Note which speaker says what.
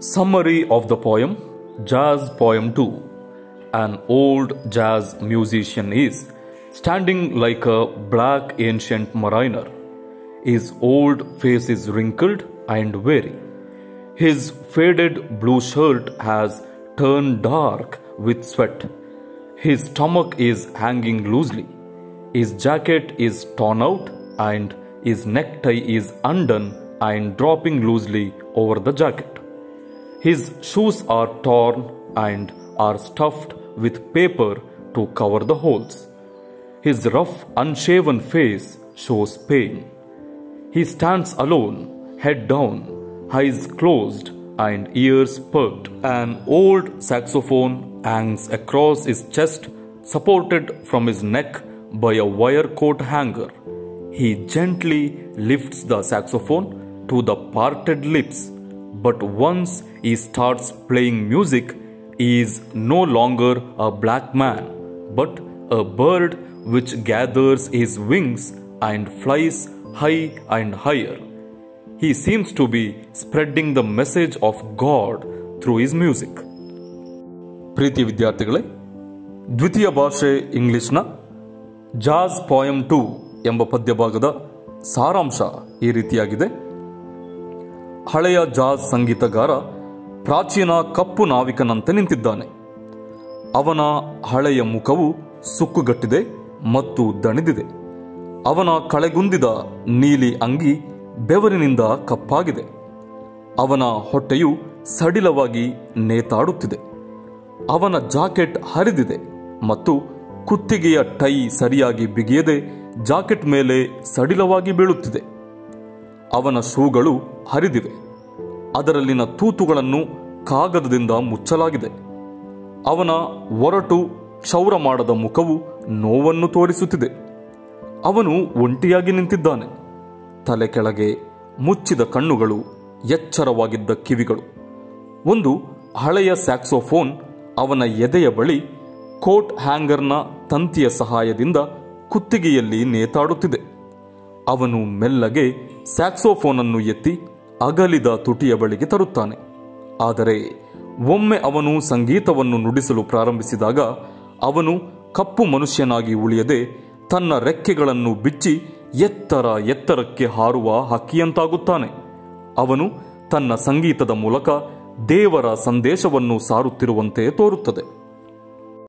Speaker 1: Summary of the poem, Jazz Poem 2. An old jazz musician is standing like a black ancient mariner. His old face is wrinkled and weary. His faded blue shirt has turned dark with sweat. His stomach is hanging loosely. His jacket is torn out and his necktie is undone and dropping loosely over the jacket. His shoes are torn and are stuffed with paper to cover the holes. His rough, unshaven face shows pain. He stands alone, head down, eyes closed and ears perked. An old saxophone hangs across his chest, supported from his neck by a wire coat hanger. He gently lifts the saxophone to the parted lips, but once he starts playing music, he is no longer a black man, but a bird which gathers his wings and flies high and higher. He seems to be spreading the message of God through his music. ಪ್ರೀತಿ ವಿದ್ಯಾರ್ಥಿಗಳೇ, ದ್ವಿತೀಯ ಭಾಷೆ ಇಂಗ್ಲಿಷ್ನ jazz poem 2 ಎಂಬ ಪದ್ಯಭಾಗದ ಸಾರಾಂಶ ಈ ರೀತಿಯಾಗಿದೆ. ಹಳೆಯ jazz ಸಂಗೀತಗಾರ ಪ್ರಾಚೀನ ಕಪ್ಪು ನಾವಿಕನಂತೆ ನಿಂತಿದ್ದಾನೆ. ಅವನ ಹಳೆಯ ಮುಖವು ಸುಕ್ಕುಗಟ್ಟಿದೆ ಮತ್ತು ದಣಿದಿದೆ. ಅವನ ಕಳೆಗುಂದಿದ ನೀಲಿ ಅಂಗಿ ಬೆವರಿನಿಂದ ಕಪ್ಪಾಗಿದೆ. ಅವನ ಹೊಟ್ಟೆಯು ಸಡಿಲವಾಗಿ ನೇತಾಡುತ್ತಿದೆ. ಅವನ ಜಾಕೆಟ್ ಹರಿದಿದೆ ಮತ್ತು ಕುತ್ತಿಗೆಯ ಟೈ ಸರಿಯಾಗಿ ಬಿಗಿಯದೆ ಜಾಕೆಟ್ ಮೇಲೆ ಸಡಿಲವಾಗಿ ಬೀಳುತ್ತಿದೆ. ಅವನ ಶೂಗಳು ಹರಿದಿವೆ. ಅದರಲ್ಲಿನ ತೂತುಗಳನ್ನು ಕಾಗದದಿಂದ ಮುಚ್ಚಲಾಗಿದೆ. ಅವನ ಒರಟು ಕ್ಷೌರ ಮಾಡದ ಮುಖವು ನೋವನ್ನು ತೋರಿಸುತ್ತಿದೆ. ಅವನು ಒಂಟಿಯಾಗಿ ನಿಂತಿದ್ದಾನೆ. ತಲೆ ಕೆಳಗೆ ಮುಚ್ಚಿದ ಕಣ್ಣುಗಳು, ಎಚ್ಚರವಾಗಿದ್ದ ಕಿವಿಗಳು. ಒಂದು ಹಳೆಯ ಸ್ಯಾಕ್ಸೋಫೋನ್ ಅವನ ಎದೆಯ ಬಳಿ ಕೋಟ್ ಹ್ಯಾಂಗರ್ನ ತಂತಿಯ ಸಹಾಯದಿಂದ ಕುತ್ತಿಗೆಯಲ್ಲಿ ನೇತಾಡುತ್ತಿದೆ. ಅವನು ಮೆಲ್ಲಗೆ ಸ್ಯಾಕ್ಸೋಫೋನನ್ನು ಎತ್ತಿ ಅಗಲಿದ ತುಟಿಯ ಬಳಿಗೆ ತರುತ್ತಾನೆ. ಆದರೆ ಒಮ್ಮೆ ಅವನು ಸಂಗೀತವನ್ನು ನುಡಿಸಲು ಪ್ರಾರಂಭಿಸಿದಾಗ ಅವನು ಕಪ್ಪು ಮನುಷ್ಯನಾಗಿ ಉಳಿಯದೆ ತನ್ನ ರೆಕ್ಕೆಗಳನ್ನು ಬಿಚ್ಚಿ ಎತ್ತರಕ್ಕೆ ಹಾರುವ ಹಕ್ಕಿಯಂತಾಗುತ್ತಾನೆ. ಅವನು ತನ್ನ ಸಂಗೀತದ ಮೂಲಕ ದೇವರ ಸಂದೇಶವನ್ನು ಸಾರುತ್ತಿರುವಂತೆ ತೋರುತ್ತದೆ.